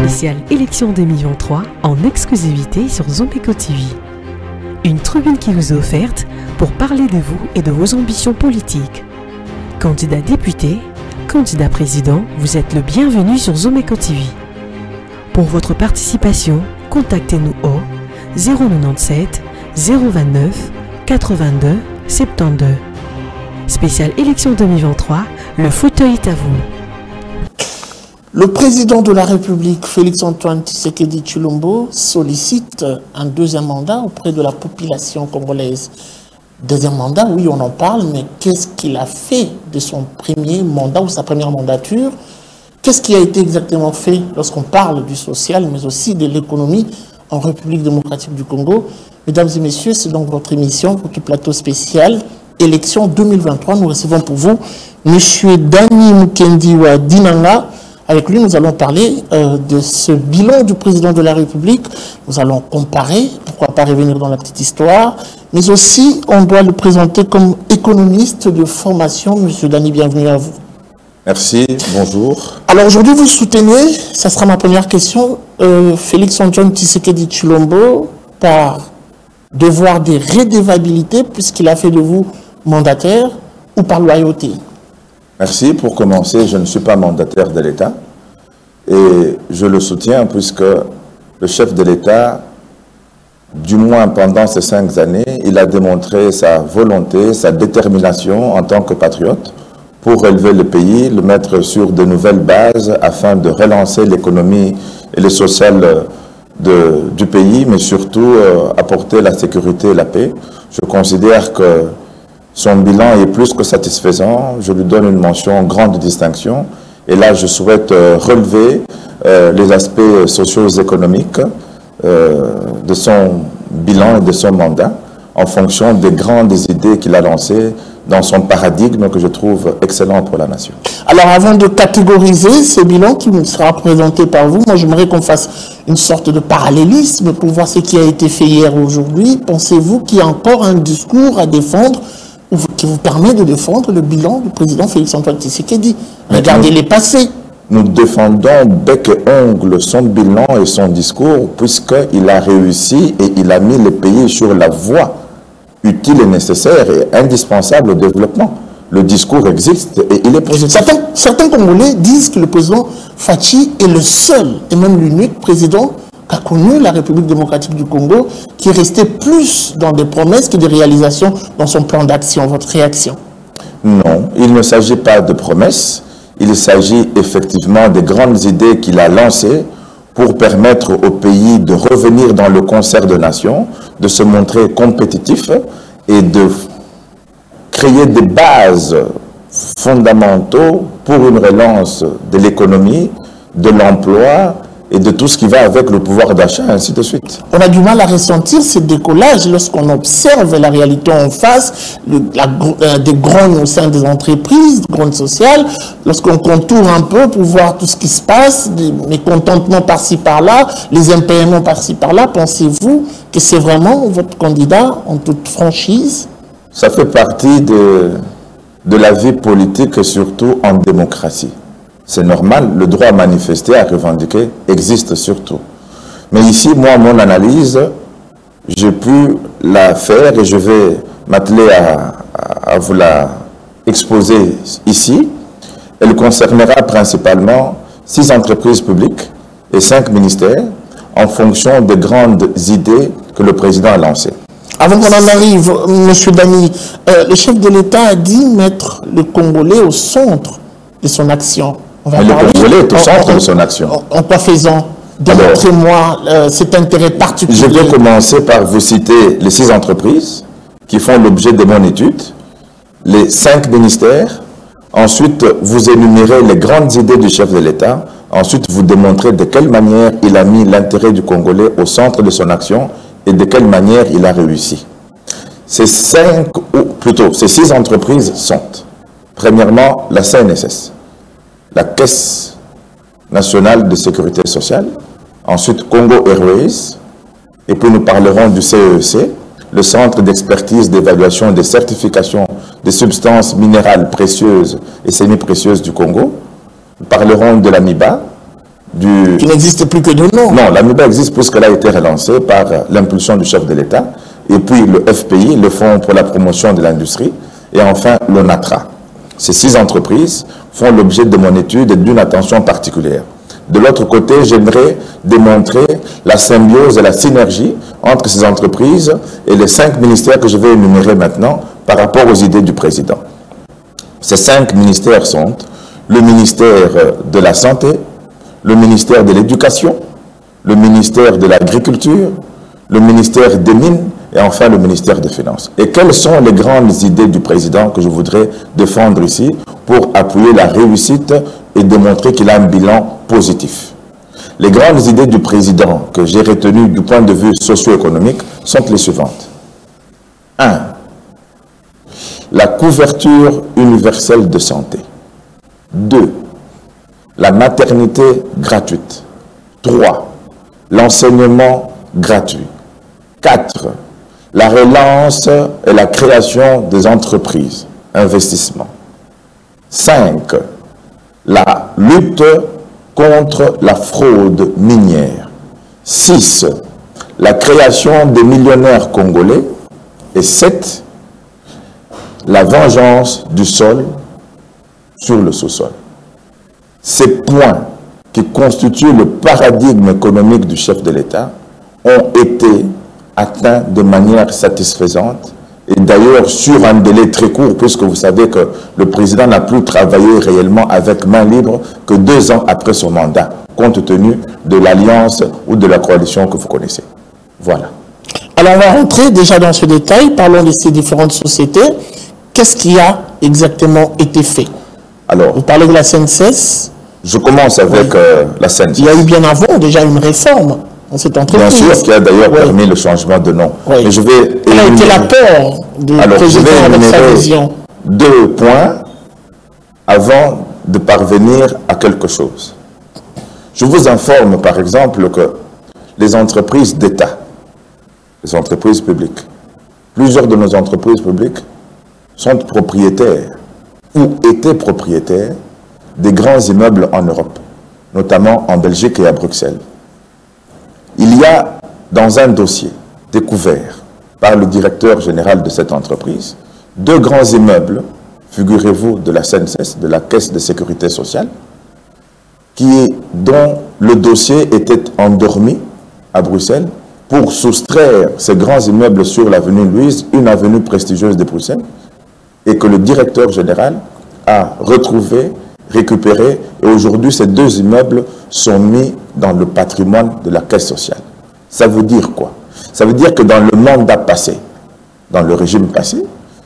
spéciale élection 2023 en exclusivité sur Zomeko TV. Une tribune qui vous est offerte pour parler de vous et de vos ambitions politiques. Candidat député, candidat président, vous êtes le bienvenu sur Zomeko TV. Pour votre participation, contactez-nous au 097 029 82 72. Spéciale élection 2023, le fauteuil est à vous. Le président de la République, Félix-Antoine Tshisekedi Tshilombo, sollicite un deuxième mandat auprès de la population congolaise. Deuxième mandat, oui, on en parle, mais qu'est-ce qu'il a fait de son premier mandat ou sa première mandature? Qu'est-ce qui a été exactement fait lorsqu'on parle du social, mais aussi de l'économie en République démocratique du Congo? Mesdames et messieurs, c'est donc votre émission, votre plateau spécial, élection 2023. Nous recevons pour vous M. Dani Mukendiwa Dinanga. Avec lui, nous allons parler de ce bilan du président de la République. Nous allons comparer, pourquoi pas revenir dans la petite histoire, mais aussi, on doit le présenter comme économiste de formation. Monsieur Dani, bienvenue à vous. Merci, bonjour. Alors aujourd'hui, vous soutenez, ça sera ma première question, Félix-Antoine Tshisekedi Tshilombo par devoir de redevabilité, puisqu'il a fait de vous mandataire, ou par loyauté? Merci. Pour commencer, je ne suis pas mandataire de l'État et je le soutiens puisque le chef de l'État, du moins pendant ces 5 années, il a démontré sa volonté, sa détermination en tant que patriote pour relever le pays, le mettre sur de nouvelles bases afin de relancer l'économie et le social du pays, mais surtout apporter la sécurité et la paix. Je considère que son bilan est plus que satisfaisant. Je lui donne une mention grande distinction. Et là, je souhaite relever les aspects socio-économiques de son bilan et de son mandat en fonction des grandes idées qu'il a lancées dans son paradigme que je trouve excellent pour la nation. Alors, avant de catégoriser ce bilan qui sera présenté par vous, moi, j'aimerais qu'on fasse une sorte de parallélisme pour voir ce qui a été fait hier ou aujourd'hui. Pensez-vous qu'il y a encore un discours à défendre qui vous permet de défendre le bilan du président Félix-Antoine Tshisekedi? Regardez les passés. Nous défendons bec et ongle son bilan et son discours puisqu'il a réussi et il a mis le pays sur la voie utile et nécessaire et indispensable au développement. Le discours existe et il est positif. Certains Congolais disent que le président Fachi est le seul et même l'unique président qu'a connu la République démocratique du Congo, qui est resté plus dans des promesses que des réalisations dans son plan d'action. Votre réaction? Non, il ne s'agit pas de promesses. Il s'agit effectivement des grandes idées qu'il a lancées pour permettre au pays de revenir dans le concert de nations, de se montrer compétitif et de créer des bases fondamentaux pour une relance de l'économie, de l'emploi et de tout ce qui va avec le pouvoir d'achat, ainsi de suite. On a du mal à ressentir ce décollage lorsqu'on observe la réalité en face, des grognes au sein des entreprises, des grognes sociales, lorsqu'on contourne un peu pour voir tout ce qui se passe, des mécontentements par-ci par-là, les impayements par-ci par-là. Pensez-vous que c'est vraiment votre candidat en toute franchise? Ça fait partie de la vie politique et surtout en démocratie. C'est normal, le droit à manifester, à revendiquer existe surtout. Mais ici, moi, mon analyse, j'ai pu la faire et je vais m'atteler à vous la exposer ici. Elle concernera principalement 6 entreprises publiques et 5 ministères en fonction des grandes idées que le président a lancées. Avant qu'on en arrive, M. Dani, le chef de l'État a dit mettre le Congolais au centre de son action. Mais le Congolais est au centre de son action. En quoi faisant? Démontrez-moi cet intérêt particulier. Je vais commencer par vous citer les 6 entreprises qui font l'objet de mon étude, les 5 ministères. Ensuite, vous énumérez les grandes idées du chef de l'État. Ensuite, vous démontrez de quelle manière il a mis l'intérêt du Congolais au centre de son action et de quelle manière il a réussi. Ces 6 entreprises sont, premièrement, la CNSS, la Caisse nationale de sécurité sociale, ensuite Congo Airways, et puis nous parlerons du CEC, le Centre d'expertise d'évaluation et de certification des substances minérales précieuses et semi-précieuses du Congo. Nous parlerons de la MIBA, Qui n'existe plus que de nom. Non, l'AMIBA existe puisqu'elle a été relancée par l'impulsion du chef de l'État, et puis le FPI, le Fonds pour la promotion de l'industrie, et enfin l'ONATRA. Ces 6 entreprises font l'objet de mon étude et d'une attention particulière. De l'autre côté, j'aimerais démontrer la symbiose et la synergie entre ces entreprises et les 5 ministères que je vais énumérer maintenant par rapport aux idées du président. Ces 5 ministères sont le ministère de la Santé, le ministère de l'Éducation, le ministère de l'Agriculture, le ministère des Mines et enfin le ministère des Finances. Et quelles sont les grandes idées du président que je voudrais défendre ici pour appuyer la réussite et démontrer qu'il a un bilan positif? Les grandes idées du président que j'ai retenues du point de vue socio-économique sont les suivantes. 1. La couverture universelle de santé. 2. La maternité gratuite. 3. L'enseignement gratuit. 4. La relance et la création des entreprises, investissement. 5. La lutte contre la fraude minière. 6. La création des millionnaires congolais. Et 7. La vengeance du sol sur le sous-sol. Ces points qui constituent le paradigme économique du chef de l'État ont été atteints de manière satisfaisante et d'ailleurs sur un délai très court, puisque vous savez que le président n'a plus travaillé réellement avec main libre que 2 ans après son mandat, compte tenu de l'alliance ou de la coalition que vous connaissez. Voilà. Alors on va rentrer déjà dans ce détail, parlons de ces différentes sociétés. Qu'est-ce qui a exactement été fait? Alors, vous parlez de la CNCS. Je commence avec la CNCS. Il y a eu bien avant déjà une réforme dans cette entreprise. Bien sûr, qui a d'ailleurs permis le changement de nom. Oui. Mais je vais Quel a été l'apport du président avec sa vision? 2 points avant de parvenir à quelque chose. Je vous informe par exemple que les entreprises d'État, les entreprises publiques, plusieurs de nos entreprises publiques sont propriétaires ou étaient propriétaires des grands immeubles en Europe, notamment en Belgique et à Bruxelles. Il y a dans un dossier découvert par le directeur général de cette entreprise 2 grands immeubles, figurez-vous, de la CNCS, de la Caisse de Sécurité Sociale, dont le dossier était endormi à Bruxelles pour soustraire ces grands immeubles sur l'avenue Louise, une avenue prestigieuse de Bruxelles, et que le directeur général a retrouvé, récupéré, et aujourd'hui ces 2 immeubles sont mis dans le patrimoine de la Caisse sociale. Ça veut dire quoi? Ça veut dire que dans le mandat passé, dans le régime passé,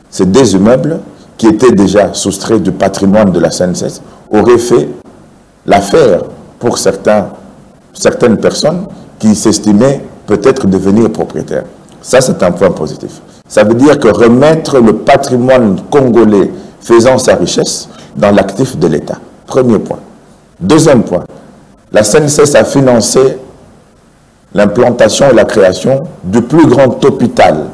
ces 2 immeubles qui étaient déjà soustraits du patrimoine de la CNCS auraient fait l'affaire pour certaines personnes qui s'estimaient peut-être devenir propriétaires. Ça, c'est un point positif. Ça veut dire que remettre le patrimoine congolais faisant sa richesse dans l'actif de l'État. Premier point. Deuxième point, la CNCS a financé l'implantation et la création du plus grand hôpital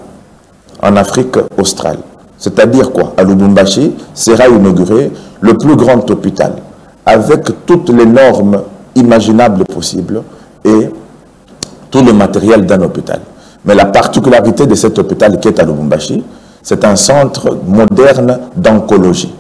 en Afrique australe. C'est-à-dire quoi? À Lubumbashi sera inauguré le plus grand hôpital avec toutes les normes imaginables possibles et tout le matériel d'un hôpital. Mais la particularité de cet hôpital qui est à Lubumbashi, c'est un centre moderne d'oncologie.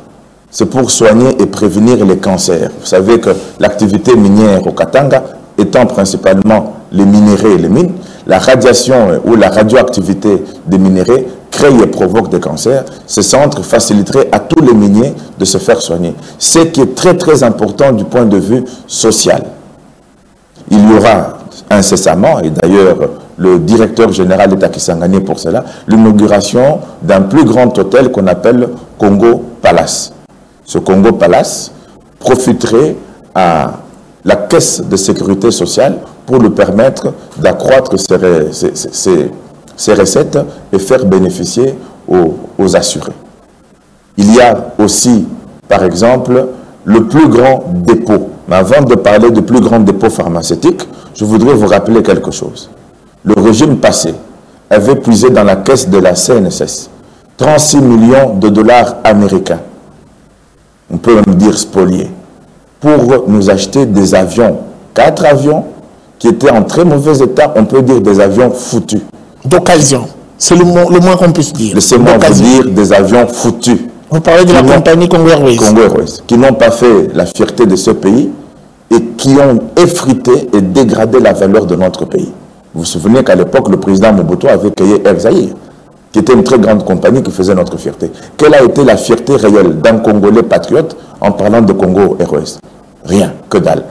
C'est pour soigner et prévenir les cancers. Vous savez que l'activité minière au Katanga étant principalement les minéraux et les mines, la radiation ou la radioactivité des minéraux crée et provoque des cancers. Ce centre faciliterait à tous les miniers de se faire soigner. Ce qui est très très important du point de vue social. Il y aura incessamment, et d'ailleurs le directeur général est à Kisangani pour cela, l'inauguration d'un plus grand hôtel qu'on appelle Congo Palace. Ce Congo Palace profiterait à la Caisse de Sécurité Sociale pour lui permettre d'accroître ses recettes et faire bénéficier aux assurés. Il y a aussi, par exemple, le plus grand dépôt. Mais avant de parler du plus grand dépôt pharmaceutique, je voudrais vous rappeler quelque chose. Le régime passé avait puisé dans la caisse de la CNSS 36 millions de dollars américains, on peut même dire spoliés, pour nous acheter des avions 4 avions qui étaient en très mauvais état, on peut dire des avions foutus. D'occasion. C'est le moins qu'on puisse dire. Laissez-moi vous dire des avions foutus. Vous parlez de la compagnie Congo Airways. Congo Airways, qui n'ont pas fait la fierté de ce pays et qui ont effrité et dégradé la valeur de notre pays. Vous vous souvenez qu'à l'époque, le président Mobutu avait créé Air Zaïre, qui était une très grande compagnie qui faisait notre fierté. Quelle a été la fierté réelle d'un Congolais patriote en parlant de Congo Airways? Rien, que dalle.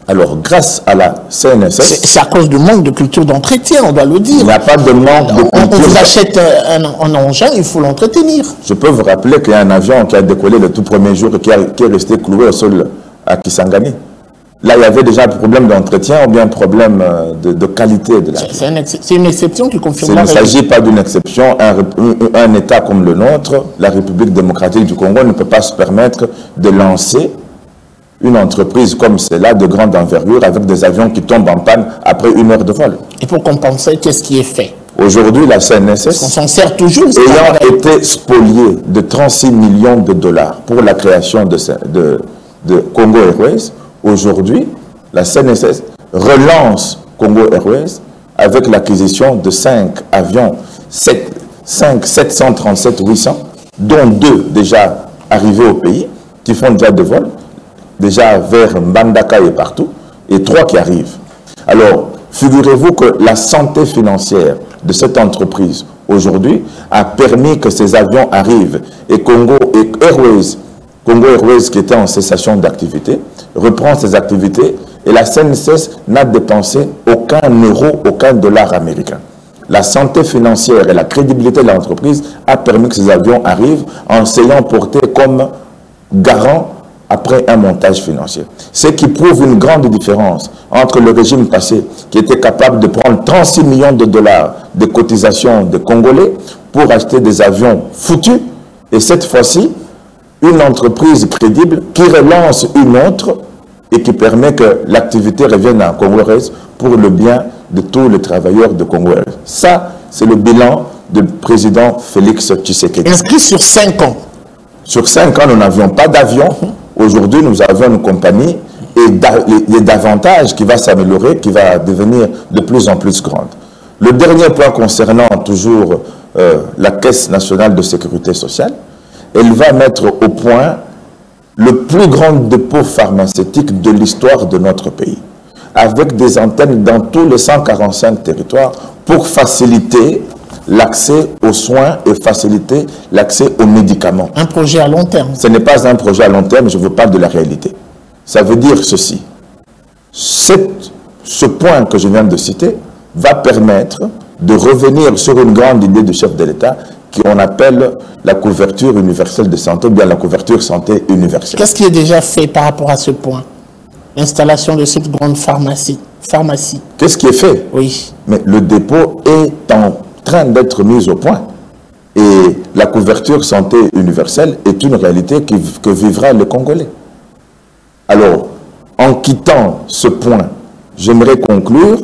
Alors, grâce à la CNSS... C'est à cause du manque de culture d'entretien, on doit le dire. Il n'y a pas de manque de culture. On vous achète un engin, il faut l'entretenir. Je peux vous rappeler qu'il y a un avion qui a décollé le tout premier jour et qui est resté cloué au sol à Kisangani. Là, il y avait déjà un problème d'entretien ou bien un problème de qualité de l'avion. C'est une exception qui confirme la règle. Il ne s'agit pas d'une exception. Un État comme le nôtre, la République démocratique du Congo, ne peut pas se permettre de lancer une entreprise comme celle-là de grande envergure avec des avions qui tombent en panne après 1 heure de vol. Et pour compenser, qu'est-ce qui est fait? Aujourd'hui, la CNSS, on s'en sert toujours, ayant été spoliée de 36 millions de dollars pour la création de Congo Airways, aujourd'hui, la CNSS relance Congo Airways avec l'acquisition de 5 avions 737-800, dont 2 déjà arrivés au pays, qui font déjà de vol, déjà vers Mbandaka et partout, et 3 qui arrivent. Alors, figurez-vous que la santé financière de cette entreprise, aujourd'hui, a permis que ces avions arrivent. Et Congo Airways, qui était en cessation d'activité, reprend ses activités, et la CNSS n'a dépensé aucun euro, aucun dollar américain. La santé financière et la crédibilité de l'entreprise a permis que ces avions arrivent en s'ayant porté comme garant après un montage financier. Ce qui prouve une grande différence entre le régime passé, qui était capable de prendre 36 millions de dollars de cotisations de Congolais pour acheter des avions foutus, et cette fois-ci, une entreprise crédible qui relance une autre et qui permet que l'activité revienne à Congo Airways pour le bien de tous les travailleurs de Congo Airways. Ça, c'est le bilan du président Félix Tshisekedi. Inscrit sur 5 ans. Sur 5 ans, nous n'avions pas d'avion. Aujourd'hui, nous avons une compagnie et davantage qui va s'améliorer, qui va devenir de plus en plus grande. Le dernier point concernant toujours la Caisse nationale de sécurité sociale, elle va mettre au point le plus grand dépôt pharmaceutique de l'histoire de notre pays, avec des antennes dans tous les 145 territoires pour faciliter l'accès aux soins et faciliter l'accès aux médicaments. Un projet à long terme. Ce n'est pas un projet à long terme, je vous parle de la réalité. Ça veut dire ceci. Ce point que je viens de citer va permettre de revenir sur une grande idée du chef de l'État qu'on appelle la couverture universelle de santé, ou bien la couverture santé universelle. Qu'est-ce qui est déjà fait par rapport à ce point? L'installation de cette grande pharmacie. Qu'est-ce qui est fait? Oui. Mais le dépôt est en train d'être mis au point. Et la couverture santé universelle est une réalité que vivra le Congolais. Alors, en quittant ce point, j'aimerais conclure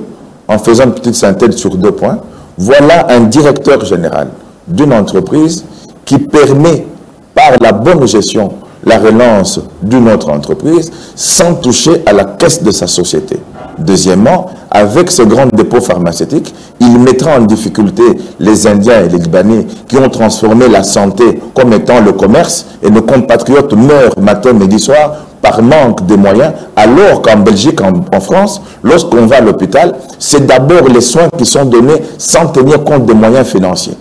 en faisant une petite synthèse sur 2 points. Voilà un directeur général d'une entreprise qui permet, par la bonne gestion, la relance d'une autre entreprise sans toucher à la caisse de sa société. Deuxièmement, avec ce grand dépôt pharmaceutique, il mettra en difficulté les Indiens et les Libanais qui ont transformé la santé comme étant le commerce, et nos compatriotes meurent matin, midi, soir par manque de moyens, alors qu'en Belgique, en France, lorsqu'on va à l'hôpital, c'est d'abord les soins qui sont donnés sans tenir compte des moyens financiers.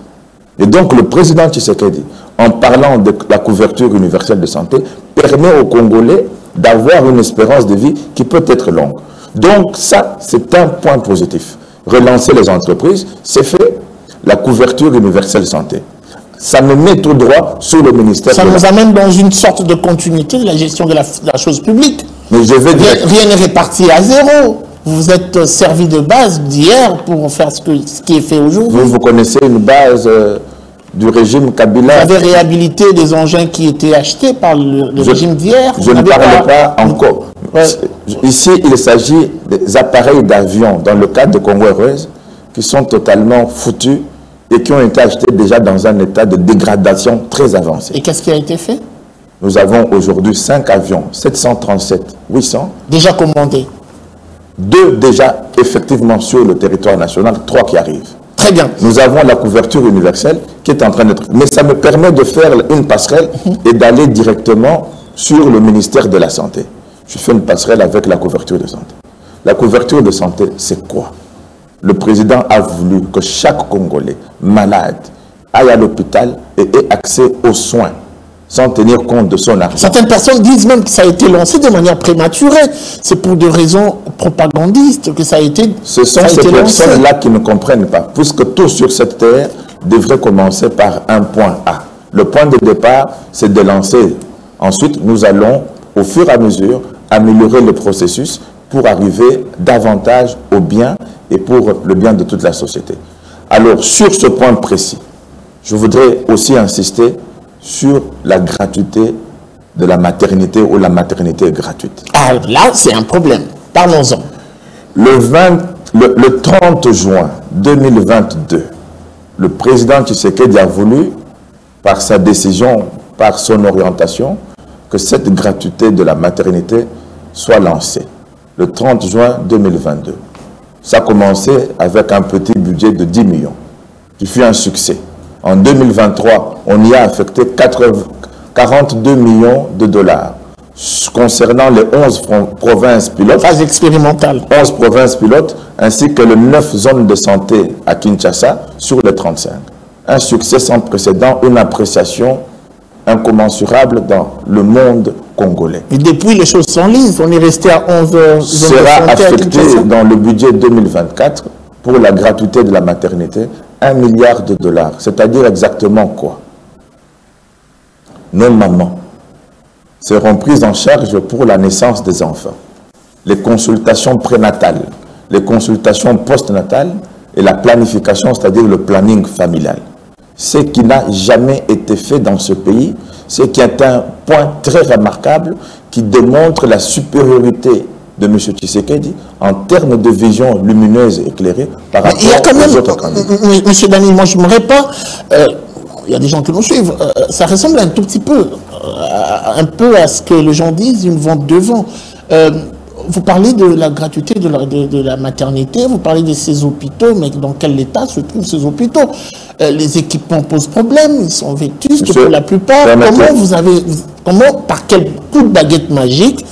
Et donc le président Tshisekedi, en parlant de la couverture universelle de santé, permet aux Congolais d'avoir une espérance de vie qui peut être longue. Donc ça, c'est un point positif. Relancer les entreprises, c'est fait. La couverture universelle santé. Ça me met tout droit sous le ministère. Ça nous amène dans une sorte de continuité de la gestion de la chose publique. Mais je vais dire... Rien n'est réparti à zéro. Vous êtes servi de base d'hier pour faire ce qui est fait aujourd'hui. Vous connaissez une base du régime Kabila. Vous avez réhabilité des engins qui étaient achetés par le régime d'hier. Je ne parle pas encore. Ouais. Ici, il s'agit des appareils d'avion dans le cadre de Congo Airways qui sont totalement foutus et qui ont été achetés déjà dans un état de dégradation très avancé. Et qu'est-ce qui a été fait? Nous avons aujourd'hui 5 avions 737-800. Déjà commandés. 2 déjà effectivement sur le territoire national, 3 qui arrivent. Très bien. Nous avons la couverture universelle qui est en train d'être... Mais ça me permet de faire une passerelle et d'aller directement sur le ministère de la Santé. Je fais une passerelle avec la couverture de santé. La couverture de santé, c'est quoi? Le président a voulu que chaque Congolais malade aille à l'hôpital et ait accès aux soins, sans tenir compte de son argent. Certaines personnes disent même que ça a été lancé de manière prématurée. C'est pour des raisons propagandistes que ça a été lancé. Ce sont ces personnes-là qui ne comprennent pas, puisque tout sur cette terre devrait commencer par un point A. Le point de départ, c'est de lancer. Ensuite, nous allons, au fur et à mesure, améliorer le processus pour arriver davantage au bien et pour le bien de toute la société. Alors, sur ce point précis, je voudrais aussi insister sur la gratuité de la maternité ou la maternité gratuite. Ah, là, c'est un problème. Parlons-en. Le 30 juin 2022, le président Tshisekedi a voulu, par sa décision, par son orientation, que cette gratuité de la maternité soit lancée. Le 30 juin 2022. Ça a commencé avec un petit budget de 10 millions, qui fut un succès. En 2023, on y a affecté 42 millions de dollars concernant les 11 provinces pilotes. Phase expérimentale. 11 provinces pilotes, ainsi que les 9 zones de santé à Kinshasa sur les 35. Un succès sans précédent, une appréciation incommensurable dans le monde congolais. Et depuis, les choses sont lises. On est resté à 11 zones sera de santé affecté dans le budget 2024 pour la gratuité de la maternité 1 milliard de dollars. C'est-à-dire exactement quoi? Nos mamans seront prises en charge pour la naissance des enfants, les consultations prénatales, les consultations postnatales et la planification, c'est-à-dire le planning familial. Ce qui n'a jamais été fait dans ce pays, ce qui est un point très remarquable qui démontre la supériorité de M. Tshisekedi en termes de vision lumineuse et éclairée par rapport aux autres candidats. M. Dani, moi je ne m'aurais pas... il y a des gens qui nous suivent. Ça ressemble un tout petit peu, à ce que les gens disent, une vente de vent. Vous parlez de la gratuité de la maternité, vous parlez de ces hôpitaux, mais dans quel état se trouvent ces hôpitaux? Les équipements posent problème, ils sont vétustes pour la plupart. Comment, par quel coup de baguette magique,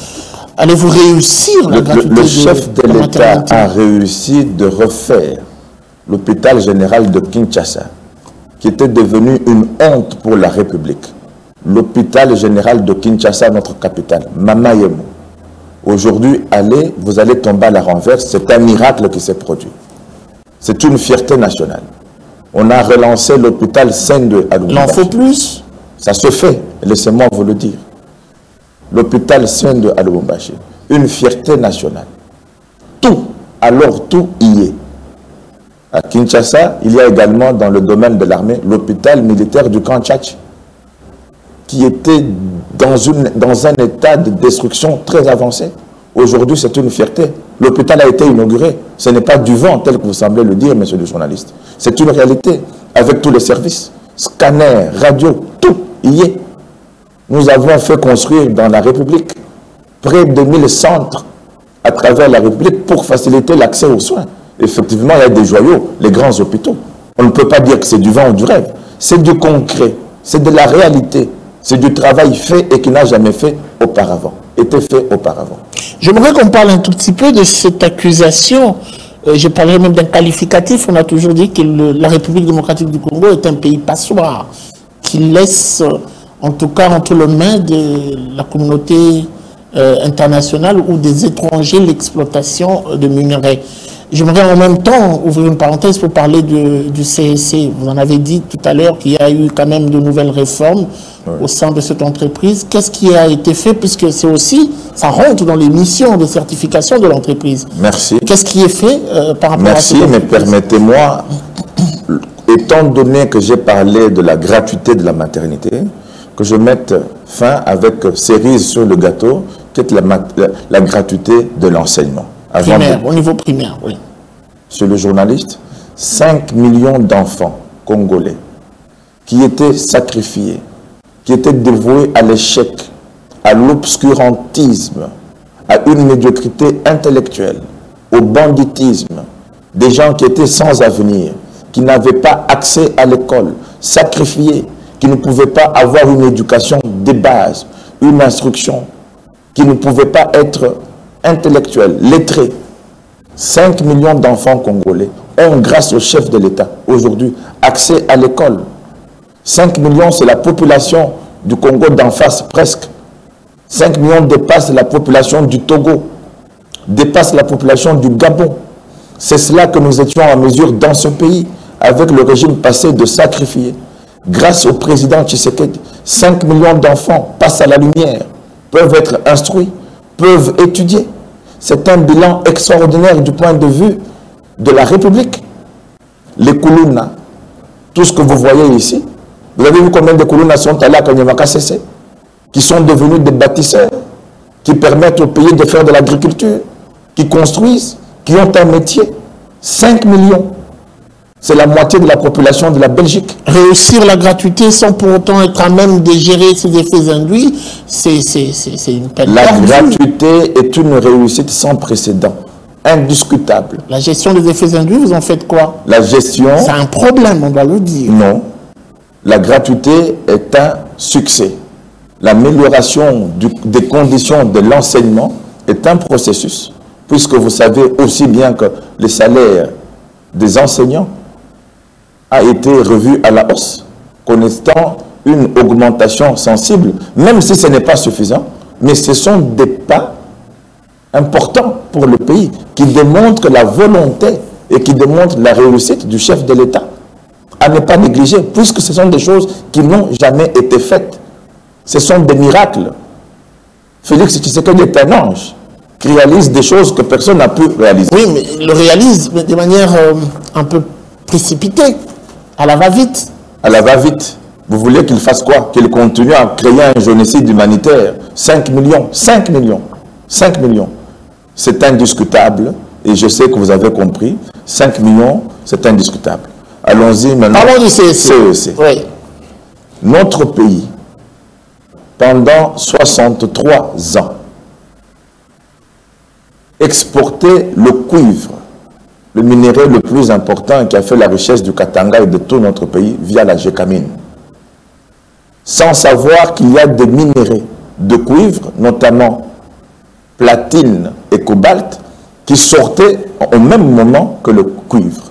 allez-vous réussir la gratuité Le chef de l'État a réussi de refaire l'hôpital général de Kinshasa, qui était devenu une honte pour la République. L'hôpital général de Kinshasa, notre capitale, Mama Yemo. Aujourd'hui, vous allez tomber à la renverse. C'est un miracle qui s'est produit. C'est une fierté nationale. On a relancé l'hôpital Saint-De à Lubumbashi. Il en faut plus? Ça se fait, laissez-moi vous le dire. L'hôpital Saint-De à Lubumbashi, une fierté nationale. Tout, alors tout y est. À Kinshasa, il y a également dans le domaine de l'armée l'hôpital militaire du camp Tchatch, qui était dans un état de destruction très avancé. Aujourd'hui, c'est une fierté. L'hôpital a été inauguré. Ce n'est pas du vent, tel que vous semblez le dire, monsieur le journaliste. C'est une réalité, avec tous les services. Scanner, radio, tout y est. Nous avons fait construire dans la République près de 1000 centres à travers la République pour faciliter l'accès aux soins. Effectivement, il y a des joyaux, les grands hôpitaux. On ne peut pas dire que c'est du vent ou du rêve. C'est du concret, c'est de la réalité. C'est du travail fait et qui n'a jamais été fait auparavant. J'aimerais qu'on parle un tout petit peu de cette accusation. Je parlerai même d'un qualificatif. On a toujours dit que la République démocratique du Congo est un pays passoire qui laisse, en tout cas entre les mains de la communauté internationale ou des étrangers, l'exploitation de minerais. J'aimerais en même temps ouvrir une parenthèse pour parler du CSC. Vous en avez dit tout à l'heure qu'il y a eu quand même de nouvelles réformes au sein de cette entreprise. Qu'est-ce qui a été fait, puisque c'est aussi, ça rentre dans les missions de certification de l'entreprise. Merci. Qu'est-ce qui est fait par rapport à cette entreprise? Merci, mais permettez-moi, étant donné que j'ai parlé de la gratuité de la maternité, que je mette fin avec cerise sur le gâteau, qui est la gratuité de l'enseignement. Au niveau primaire, oui. Sur le journaliste, 5 millions d'enfants congolais qui étaient sacrifiés, qui étaient dévoués à l'échec, à l'obscurantisme, à une médiocrité intellectuelle, au banditisme, des gens qui étaient sans avenir, qui n'avaient pas accès à l'école, sacrifiés, qui ne pouvaient pas avoir une éducation de base, une instruction, qui ne pouvaient pas être intellectuels, lettrés. 5 millions d'enfants congolais ont, grâce au chef de l'État, aujourd'hui, accès à l'école. 5 millions, c'est la population du Congo d'en face, presque. 5 millions dépassent la population du Togo, dépassent la population du Gabon. C'est cela que nous étions en mesure dans ce pays, avec le régime passé, de sacrifier. Grâce au président Tshisekedi, 5 millions d'enfants passent à la lumière, peuvent être instruits, peuvent étudier. C'est un bilan extraordinaire du point de vue de la République. Les Koulouna, tout ce que vous voyez ici, vous avez vu combien de Koulouna sont allés à Kanyamaka CC, qui sont devenus des bâtisseurs, qui permettent au pays de faire de l'agriculture, qui construisent, qui ont un métier. 5 millions. C'est la moitié de la population de la Belgique. Réussir la gratuité sans pour autant être à même de gérer ses effets induits, c'est une peine perdue. La gratuité est une réussite sans précédent, indiscutable. La gestion des effets induits, vous en faites quoi? La gestion... C'est un problème, on doit le dire. Non. La gratuité est un succès. L'amélioration des conditions de l'enseignement est un processus, puisque vous savez aussi bien que les salaires des enseignants a été revu à la hausse, connaissant une augmentation sensible, même si ce n'est pas suffisant, mais ce sont des pas importants pour le pays qui démontrent la volonté et qui démontrent la réussite du chef de l'État à ne pas négliger, puisque ce sont des choses qui n'ont jamais été faites. Ce sont des miracles. Félix Tshisekedi est un ange qui réalise des choses que personne n'a pu réaliser. Oui, mais il le réalise de manière un peu précipitée, à la va-vite. À la va-vite. Vous voulez qu'il fasse quoi? Qu'il continue à créer un génocide humanitaire? 5 millions, 5 millions, 5 millions. C'est indiscutable, et je sais que vous avez compris, 5 millions, c'est indiscutable. Allons-y maintenant. Parlons du CEC. Oui. Notre pays, pendant 63 ans, exportait le cuivre, le minerai le plus important qui a fait la richesse du Katanga et de tout notre pays via la Gécamine. Sans savoir qu'il y a des minéraux de cuivre, notamment platine et cobalt, qui sortaient au même moment que le cuivre.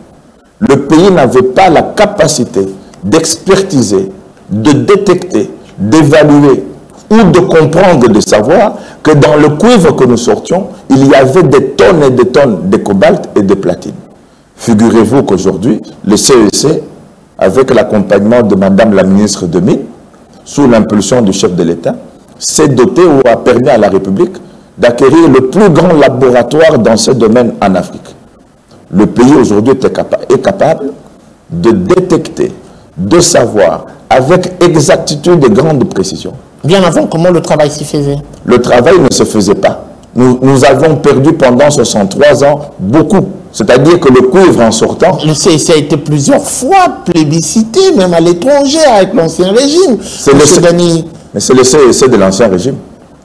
Le pays n'avait pas la capacité d'expertiser, de détecter, d'évaluer ou de comprendre, de savoir que dans le cuivre que nous sortions, il y avait des tonnes et des tonnes de cobalt et de platine. Figurez-vous qu'aujourd'hui, le CEC, avec l'accompagnement de Madame la ministre de Mines, sous l'impulsion du chef de l'État, s'est doté ou a permis à la République d'acquérir le plus grand laboratoire dans ce domaine en Afrique. Le pays aujourd'hui est capable de détecter, de savoir, avec exactitude et grande précision. Bien avant, comment le travail s'y faisait? Le travail ne se faisait pas. Nous avons perdu pendant 63 ans beaucoup. C'est-à-dire que le cuivre en sortant... Le CEC a été plusieurs fois plébiscité, même à l'étranger, avec l'ancien régime. Mais c'est le CEC de l'ancien régime.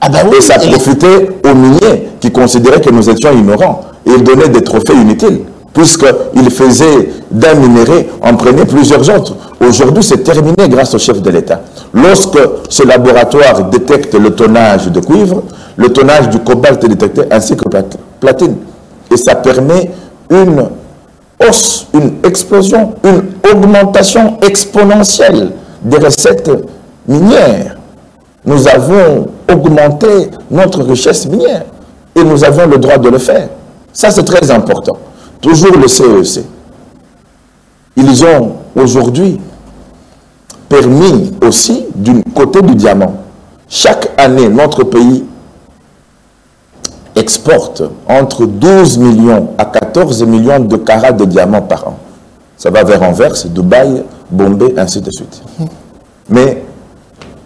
Ah ben oui, et ça profitait aux miniers qui considéraient que nous étions ignorants. Et ils donnaient des trophées inutiles, puisqu'ils faisaient d'un minerai, en prenaient plusieurs autres. Aujourd'hui, c'est terminé grâce au chef de l'État. Lorsque ce laboratoire détecte le tonnage de cuivre, le tonnage du cobalt est détecté, ainsi que platine. Et ça permet une hausse, une explosion, une augmentation exponentielle des recettes minières. Nous avons augmenté notre richesse minière et nous avons le droit de le faire. Ça, c'est très important. Toujours le CEC. Ils ont aujourd'hui permis aussi du côté du diamant. Chaque année, notre pays exporte entre 12 millions à 14 millions de carats de diamants par an. Ça va vers Anvers, Dubaï, Bombay, ainsi de suite. Mais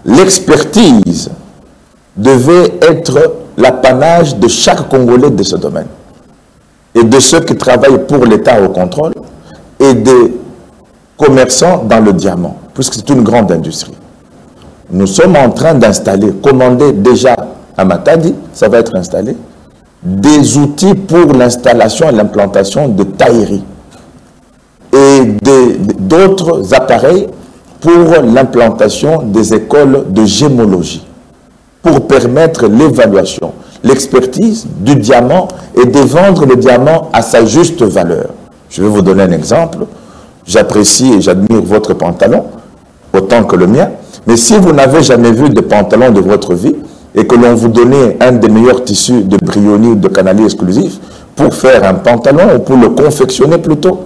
l'expertise devait être l'apanage de chaque Congolais de ce domaine. Et de ceux qui travaillent pour l'État au contrôle et des commerçants dans le diamant, puisque c'est une grande industrie. Nous sommes en train d'installer, commander déjà à Matadi, ça va être installé, des outils pour l'installation et l'implantation de tailleries et d'autres appareils pour l'implantation des écoles de gémologie, pour permettre l'évaluation, l'expertise du diamant et de vendre le diamant à sa juste valeur. Je vais vous donner un exemple. J'apprécie et j'admire votre pantalon, autant que le mien, mais si vous n'avez jamais vu de pantalon de votre vie et que l'on vous donnait un des meilleurs tissus de Brioni ou de Canali exclusif pour faire un pantalon ou pour le confectionner plutôt,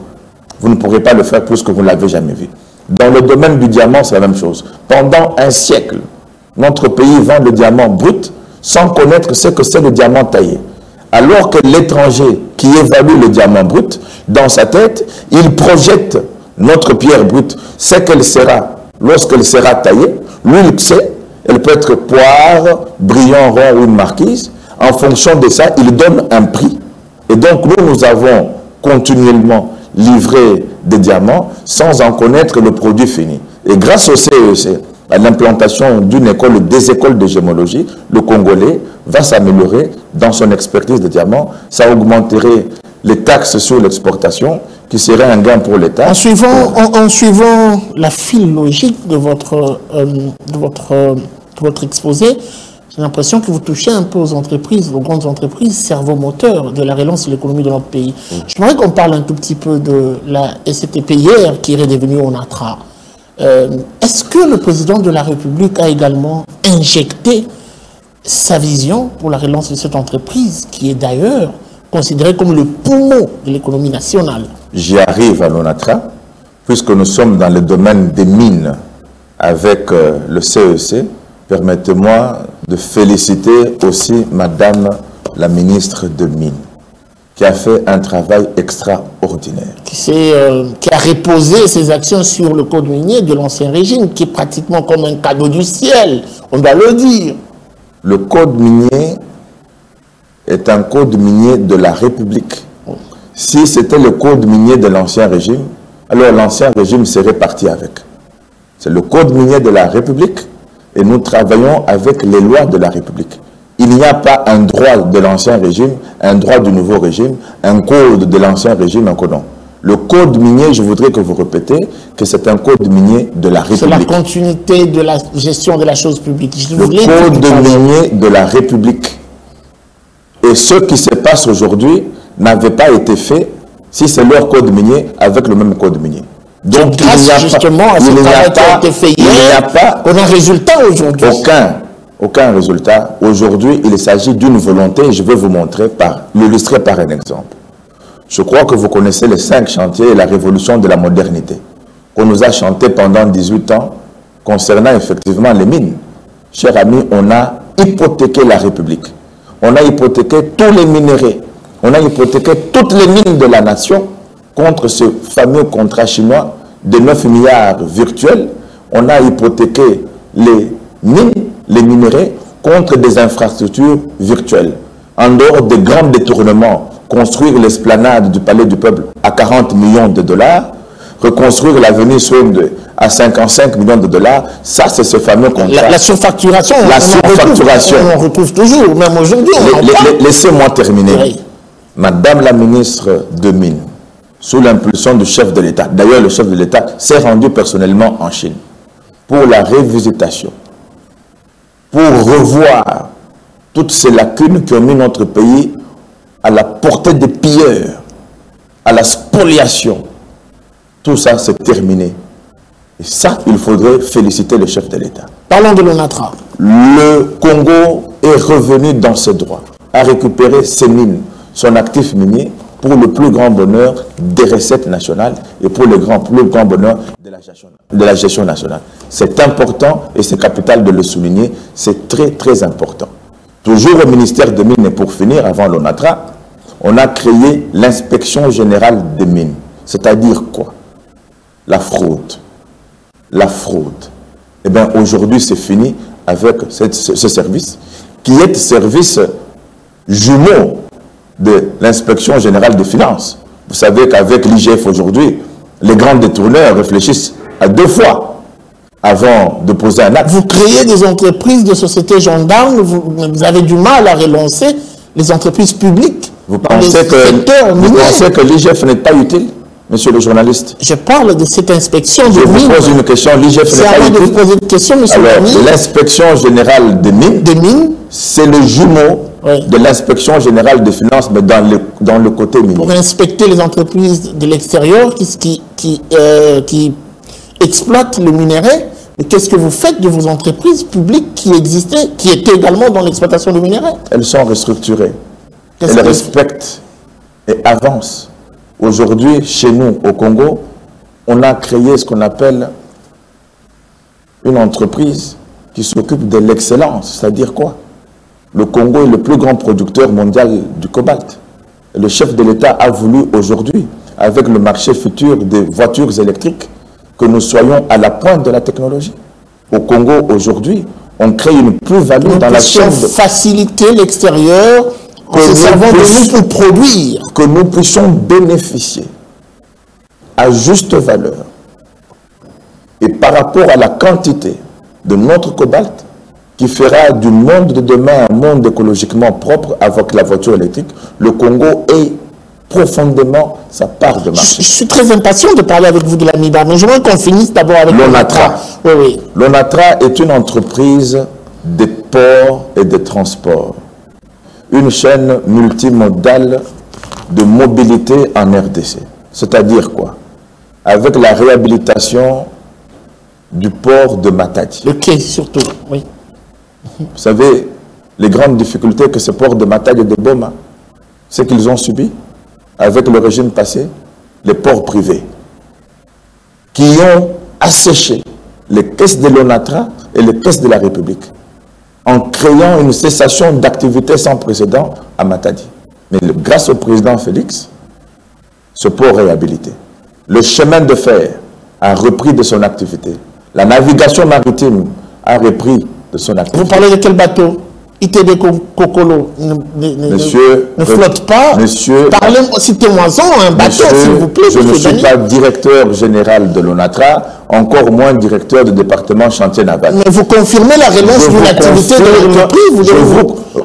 vous ne pourrez pas le faire plus que vous ne l'avez jamais vu. Dans le domaine du diamant, c'est la même chose. Pendant un siècle, notre pays vend le diamant brut sans connaître ce que c'est le diamant taillé. Alors que l'étranger qui évalue le diamant brut, dans sa tête, il projette notre pierre brute, ce qu'elle sera lorsqu'elle sera taillée. Lui, il sait, elle peut être poire, brillant, rond ou une marquise. En fonction de ça, il donne un prix. Et donc, nous avons continuellement livré des diamants sans en connaître le produit fini. Et grâce au CEC, à l'implantation d'une école, des écoles de gémologie, le Congolais va s'améliorer dans son expertise de diamants. Ça augmenterait les taxes sur l'exportation, qui serait un gain pour l'État. En suivant la file logique de votre exposé, j'ai l'impression que vous touchez un peu aux entreprises, aux grandes entreprises, cerveau moteur de la relance de l'économie de notre pays. J'aimerais qu'on parle un tout petit peu de la SCTP hier, qui est redevenue ONATRA. Est-ce que le président de la République a également injecté sa vision pour la relance de cette entreprise, qui est d'ailleurs considérée comme le poumon de l'économie nationale? J'y arrive à l'ONATRA, puisque nous sommes dans le domaine des mines avec le CEC. Permettez-moi de féliciter aussi Madame la ministre de Mines, qui a fait un travail extraordinaire. Qui a reposé ses actions sur le code minier de l'ancien régime, qui est pratiquement comme un cadeau du ciel, on doit le dire. Le code minier est un code minier de la République. Si c'était le code minier de l'ancien régime, alors l'ancien régime serait parti avec. C'est le code minier de la République et nous travaillons avec les lois de la République. Il n'y a pas un droit de l'ancien régime, un droit du nouveau régime, un code de l'ancien régime, un code non. Le code minier, je voudrais que vous répétez que c'est un code minier de la République. C'est la continuité de la gestion de la chose publique. Le code minier de la République. Et ce qui se passe aujourd'hui n'avait pas été fait si c'est leur code minier avec le même code minier. Donc, grâce justement à ce travail qui a été fait hier, on a un résultat aujourd'hui. Aucun résultat. Aujourd'hui, il s'agit d'une volonté, et je vais vous montrer, l'illustrer par un exemple. Je crois que vous connaissez les 5 chantiers et la révolution de la modernité, qu'on nous a chanté pendant 18 ans, concernant effectivement les mines. Chers amis, on a hypothéqué la République. On a hypothéqué tous les minéraux. On a hypothéqué toutes les mines de la nation contre ce fameux contrat chinois de 9 milliards virtuels. On a hypothéqué les mines, les minéraux, contre des infrastructures virtuelles. En dehors des grands détournements, construire l'esplanade du Palais du Peuple à 40 millions de dollars, reconstruire l'avenue Swing à 55 millions de dollars, ça c'est ce fameux contrat. La surfacturation, on retrouve toujours, même aujourd'hui. Laissez-moi terminer. Oui. Madame la ministre de Mines, sous l'impulsion du chef de l'État, d'ailleurs le chef de l'État s'est rendu personnellement en Chine pour la révisitation, pour revoir toutes ces lacunes qui ont mis notre pays à la portée des pilleurs, à la spoliation. Tout ça, c'est terminé. Et ça, il faudrait féliciter le chef de l'État. Parlons de l'ONATRA. Le Congo est revenu dans ses droits, a récupéré ses mines, son actif minier, pour le plus grand bonheur des recettes nationales et pour le plus grand bonheur de la gestion nationale. C'est important et c'est capital de le souligner, c'est très très important. Toujours au ministère des Mines, et pour finir, avant l'ONATRA, on a créé l'inspection générale des mines. C'est-à-dire quoi? La fraude. La fraude. Eh bien, aujourd'hui, c'est fini avec ce service, qui est service jumeau de l'inspection générale des finances. Vous savez qu'avec l'IGF aujourd'hui, les grands détourneurs réfléchissent à 2 fois avant de poser un acte. Vous créez des entreprises, des sociétés gendarmes, vous avez du mal à relancer les entreprises publiques. Vous pensez que l'IGF n'est pas utile, monsieur le journaliste? Je parle de cette inspection de mines. Je vous pose une question, l'IGF n'est pas utile. C'est à moi de vous poser une question, monsieur Dani. L'inspection générale des mines, c'est le jumeau de l'inspection générale des finances, mais dans le côté minier. Pour inspecter les entreprises de l'extérieur qui exploitent le minerai, mais qu'est-ce que vous faites de vos entreprises publiques qui existaient, qui étaient également dans l'exploitation du minerai? Elles sont restructurées. Elles respectent et avancent. Aujourd'hui, chez nous, au Congo, on a créé ce qu'on appelle une entreprise qui s'occupe de l'excellence. C'est-à-dire quoi? Le Congo est le plus grand producteur mondial du cobalt. Et le chef de l'État a voulu aujourd'hui, avec le marché futur des voitures électriques, que nous soyons à la pointe de la technologie. Au Congo, aujourd'hui, on crée une plus-value dans la chaîne. Faciliter l'extérieur en se servant de nous pour produire. Que nous puissions bénéficier à juste valeur et par rapport à la quantité de notre cobalt qui fera du monde de demain un monde écologiquement propre avec la voiture électrique, le Congo est profondément sa part de marché. Je suis très impatient de parler avec vous de la MIBA, mais je voudrais qu'on finisse d'abord avec l'ONATRA. Oui, oui. L'ONATRA est une entreprise des ports et des transports, une chaîne multimodale de mobilité en RDC. C'est-à-dire quoi? Avec la réhabilitation du port de Matadi. Le quai surtout, oui. Vous savez, les grandes difficultés que ce port de Matadi et de Boma, c'est qu'ils ont subi avec le régime passé, les ports privés, qui ont asséché les caisses de l'ONATRA et les caisses de la République, en créant une cessation d'activité sans précédent à Matadi. Mais grâce au président Félix, ce port est réhabilité. Le chemin de fer a repris de son activité. La navigation maritime a repris de son activité. Vous parlez de quel bateau? ITD Kokolo ne flotte pas. Monsieur, citez-moi-en un bateau, s'il vous plaît. Je ne suis pas directeur général de l'ONATRA, encore moins directeur du département chantier naval. Mais vous confirmez la relance d'une activité de l'entreprise?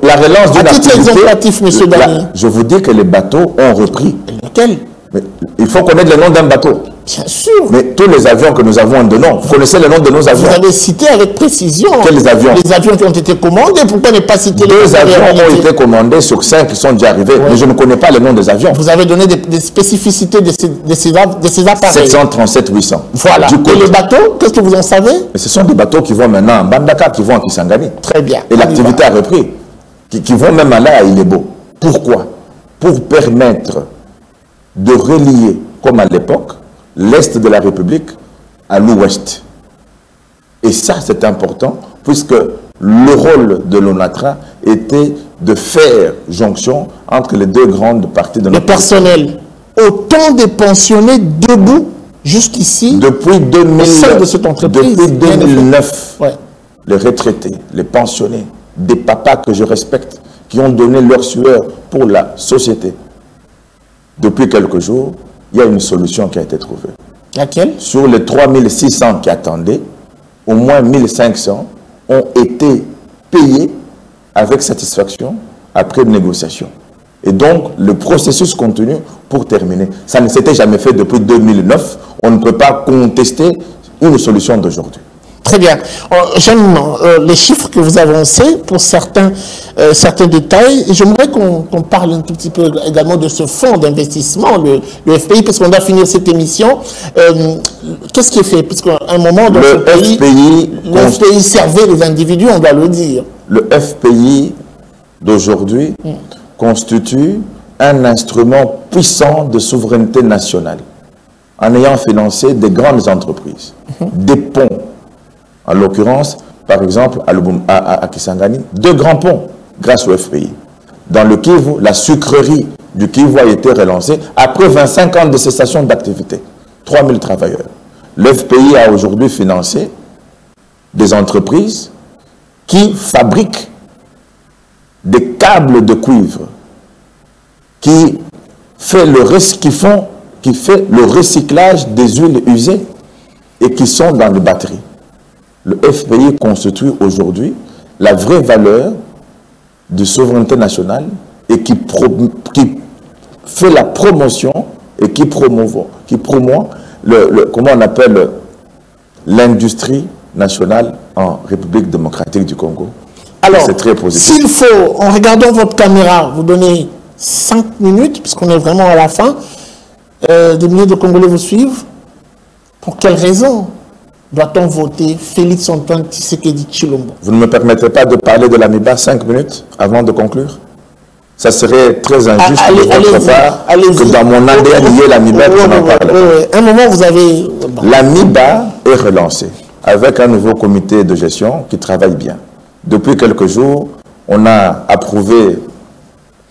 La relance d'une activité. Monsieur Dani. Je vous dis que les bateaux ont repris. Lesquels? Mais il faut connaître le nom d'un bateau. Bien sûr. Mais tous les avions que nous avons de nom, vous connaissez le nom de nos avions? Vous avez cité avec précision. Quels avions? Les avions qui ont été commandés. Pourquoi ne pas citer les Deux avions ont été commandés sur 5 qui sont déjà arrivés. Oui. Mais je ne connais pas le nom des avions. Vous avez donné des spécificités de ces appareils. 737-800. Voilà. Et les bateaux, qu'est-ce que vous en savez? Mais ce sont des bateaux qui vont maintenant à Mbandaka, qui vont à Kisangani. Très bien. Et l'activité a repris. Qui vont même aller à Ilebo. Pourquoi? Pour permettre de relier, comme à l'époque, l'Est de la République à l'Ouest. Et ça, c'est important, puisque le rôle de l'ONATRA était de faire jonction entre les deux grandes parties de notre pays. Le personnel, autant de pensionnés debout jusqu'ici, depuis 2009, de cette entreprise, depuis 2009, ouais. Les retraités, les pensionnés, des papas que je respecte, qui ont donné leur sueur pour la société. Depuis quelques jours, il y a une solution qui a été trouvée. Laquelle? Sur les 3600 qui attendaient, au moins 1500 ont été payés avec satisfaction après négociation. Et donc, le processus continue pour terminer. Ça ne s'était jamais fait depuis 2009. On ne peut pas contester une solution d'aujourd'hui. Très bien. J'aime les chiffres que vous avancez pour certains détails. J'aimerais qu'on parle un tout petit peu également de ce fonds d'investissement, le FPI, parce qu'on doit finir cette émission. Qu'est-ce qui est fait? Parce qu'à un moment, dans ce pays, le FPI servait les individus, on doit le dire. Le FPI d'aujourd'hui constitue un instrument puissant de souveraineté nationale, en ayant financé des grandes entreprises, des ponts. En l'occurrence, par exemple, à Kisangani, 2 grands ponts grâce au FPI. Dans le Kivu, la sucrerie du Kivu a été relancée après 25 ans de cessation d'activité. 3000 travailleurs. Le FPI a aujourd'hui financé des entreprises qui fabriquent des câbles de cuivre, qui fait le recyclage des huiles usées et qui sont dans les batteries. Le FPI constitue aujourd'hui la vraie valeur de souveraineté nationale et qui fait la promotion et qui promeut comment on appelle l'industrie nationale en République démocratique du Congo. Alors, c'est très positif. S'il faut, en regardant votre caméra, vous donnez 5 minutes, puisqu'on est vraiment à la fin, des milliers de Congolais vous suivent. Pour quelle raison doit-on voter Félix Antoine Tshisekedi Tshilombo? Vous ne me permettrez pas de parler de l'AMIBA 5 minutes avant de conclure? Ça serait très injuste de votre part que dans mon ADN, il y ait l'AMIBA qui n'en parle pas. Un moment, vous avez... L'AMIBA est relancée avec un nouveau comité de gestion qui travaille bien. Depuis quelques jours, on a approuvé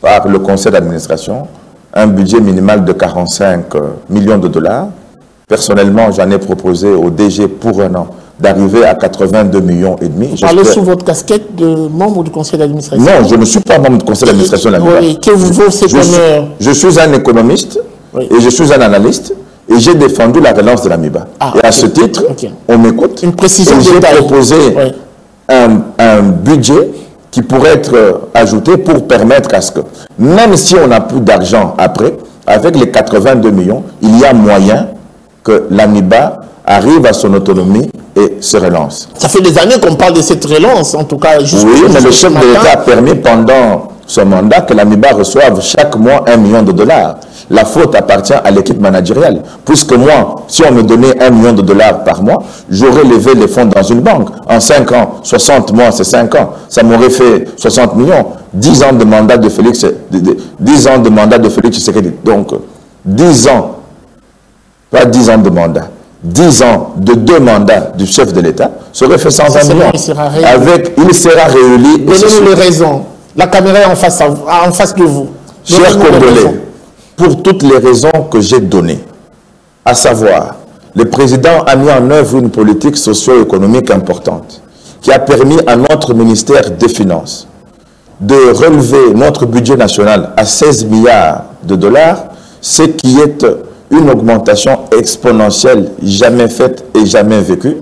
par le conseil d'administration un budget minimal de 45 millions de dollars. Personnellement, j'en ai proposé au DG pour un an d'arriver à 82 millions et demi. Vous parlez sous votre casquette de membre du conseil d'administration? Non, je ne suis pas membre du conseil d'administration de l'AMIBA. Oui, que vous vaut ces je suis un économiste et je suis un analyste et j'ai défendu la relance de l'AMIBA. Et à ce titre, on m'écoute. Une précision j'ai proposé un budget qui pourrait être ajouté pour permettre à ce que, même si on n'a plus d'argent après, avec les 82 millions, il y a moyen que l'AMIBA arrive à son autonomie et se relance. Ça fait des années qu'on parle de cette relance, en tout cas. Oui, mais le chef de l'État a permis pendant son mandat que l'AMIBA reçoive chaque mois 1 million de dollars. La faute appartient à l'équipe managériale. Puisque moi, si on me donnait 1 million de dollars par mois, j'aurais levé les fonds dans une banque. En 5 ans, 60 mois, c'est 5 ans. Ça m'aurait fait 60 millions. 10 ans de mandat de Félix, 10 ans de mandat de Félix Tshisekedi. Donc, 10 ans, pas 10 ans de mandat. 10 ans de 2 mandats du chef de l'État, ça aurait fait 120 millions. Il sera réélu. Donnez-nous les raisons. La caméra est en face de vous. Chers Congolais, pour toutes les raisons que j'ai données, à savoir, le président a mis en œuvre une politique socio-économique importante qui a permis à notre ministère des Finances de relever notre budget national à 16 milliards de dollars, ce qui est une augmentation exponentielle jamais faite et jamais vécue.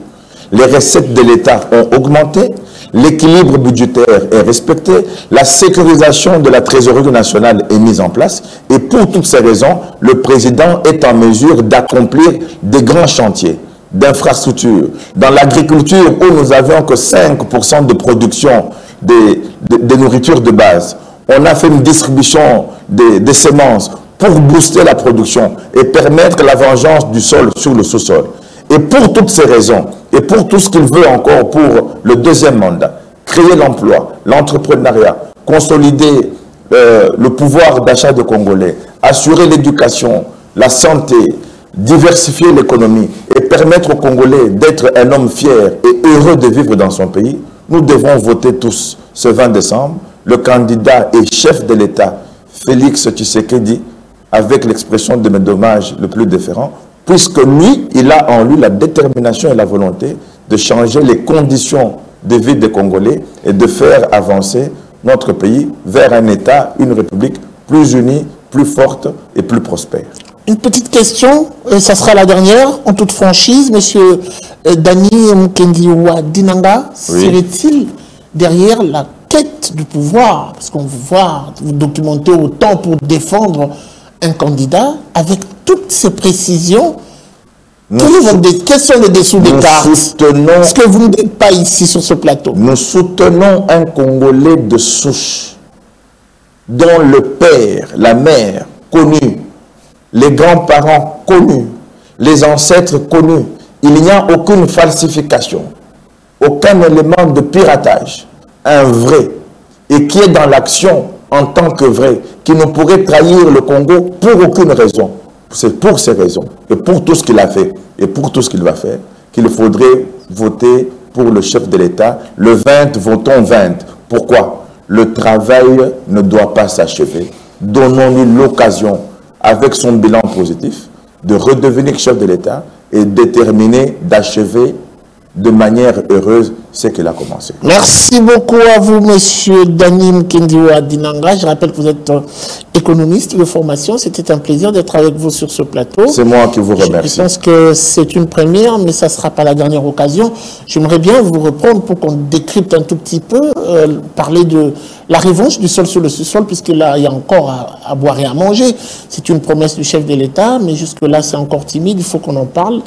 Les recettes de l'État ont augmenté, l'équilibre budgétaire est respecté, la sécurisation de la trésorerie nationale est mise en place et pour toutes ces raisons, le président est en mesure d'accomplir des grands chantiers d'infrastructures. Dans l'agriculture où nous n'avions que 5% de production de nourriture de base, on a fait une distribution des semences pour booster la production et permettre la vengeance du sol sur le sous-sol. Et pour toutes ces raisons, et pour tout ce qu'il veut encore pour le deuxième mandat, créer l'emploi, l'entrepreneuriat, consolider le pouvoir d'achat des Congolais, assurer l'éducation, la santé, diversifier l'économie et permettre aux Congolais d'être un homme fier et heureux de vivre dans son pays, nous devons voter tous ce 20 décembre le candidat et chef de l'État, Félix Tshisekedi, avec l'expression de mes dommages le plus déférent, puisque lui, il a en lui la détermination et la volonté de changer les conditions de vie des Congolais et de faire avancer notre pays vers un État, une République plus unie, plus forte et plus prospère. Une petite question, et ça sera la dernière, en toute franchise, monsieur Dani Mukendiwa Dinanga, serait-il derrière la quête du pouvoir, parce qu'on vous voit vous documenter autant pour défendre un candidat, avec toutes ces précisions, quels sont les dessous des cartes? Ce que vous ne dites pas ici sur ce plateau. Nous soutenons un Congolais de souche, dont le père, la mère connus, les grands-parents connus, les ancêtres connus. Il n'y a aucune falsification, aucun élément de piratage. Un vrai, et qui est dans l'action en tant que vrai, qui ne pourrait trahir le Congo pour aucune raison. C'est pour ces raisons, et pour tout ce qu'il a fait, et pour tout ce qu'il va faire, qu'il faudrait voter pour le chef de l'État. Le 20, votons 20. Pourquoi? Le travail ne doit pas s'achever. Donnons-lui l'occasion, avec son bilan positif, de redevenir chef de l'État et déterminé d'achever de manière heureuse ce qu'il a commencé. Merci beaucoup à vous, monsieur Danim Kendiwa Dinanga. Je rappelle que vous êtes économiste de formation. C'était un plaisir d'être avec vous sur ce plateau. C'est moi qui vous remercie. Je pense que c'est une première, mais ça ne sera pas la dernière occasion. J'aimerais bien vous reprendre pour qu'on décrypte un tout petit peu, parler de la revanche du sol sur le sous-sol, puisque là, il y a encore à boire et à manger. C'est une promesse du chef de l'État, mais jusque-là, c'est encore timide. Il faut qu'on en parle,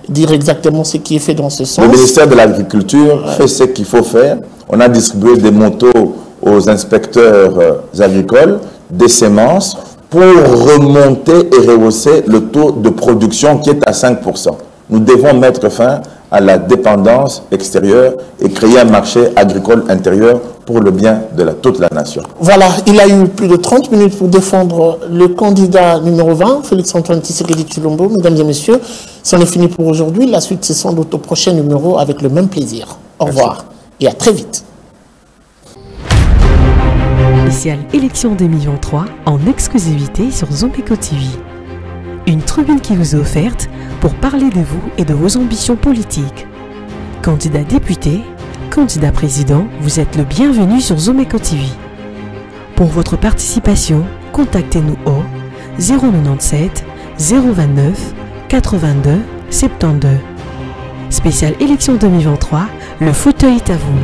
dire exactement ce qui est fait dans ce sens. Le ministère de l'Agriculture fait ce qu'il faut faire. On a distribué des motos aux inspecteurs agricoles, des semences, pour remonter et rehausser le taux de production qui est à 5%. Nous devons mettre fin à la dépendance extérieure et créer un marché agricole intérieur pour le bien de toute la nation. Voilà, il a eu plus de 30 minutes pour défendre le candidat numéro 20, Félix-Antoine Tshisekedi Tshilombo. Mesdames et messieurs, c'en est fini pour aujourd'hui. La suite, c'est sans doute au prochain numéro avec le même plaisir. Au revoir et à très vite. Spéciale élection 2023 en exclusivité sur Zomeko TV. Une tribune qui vous est offerte pour parler de vous et de vos ambitions politiques. Candidat député, candidat président, vous êtes le bienvenu sur Zomeko TV. Pour votre participation, contactez-nous au 097 029 82 72. Spéciale élection 2023, le fauteuil est à vous.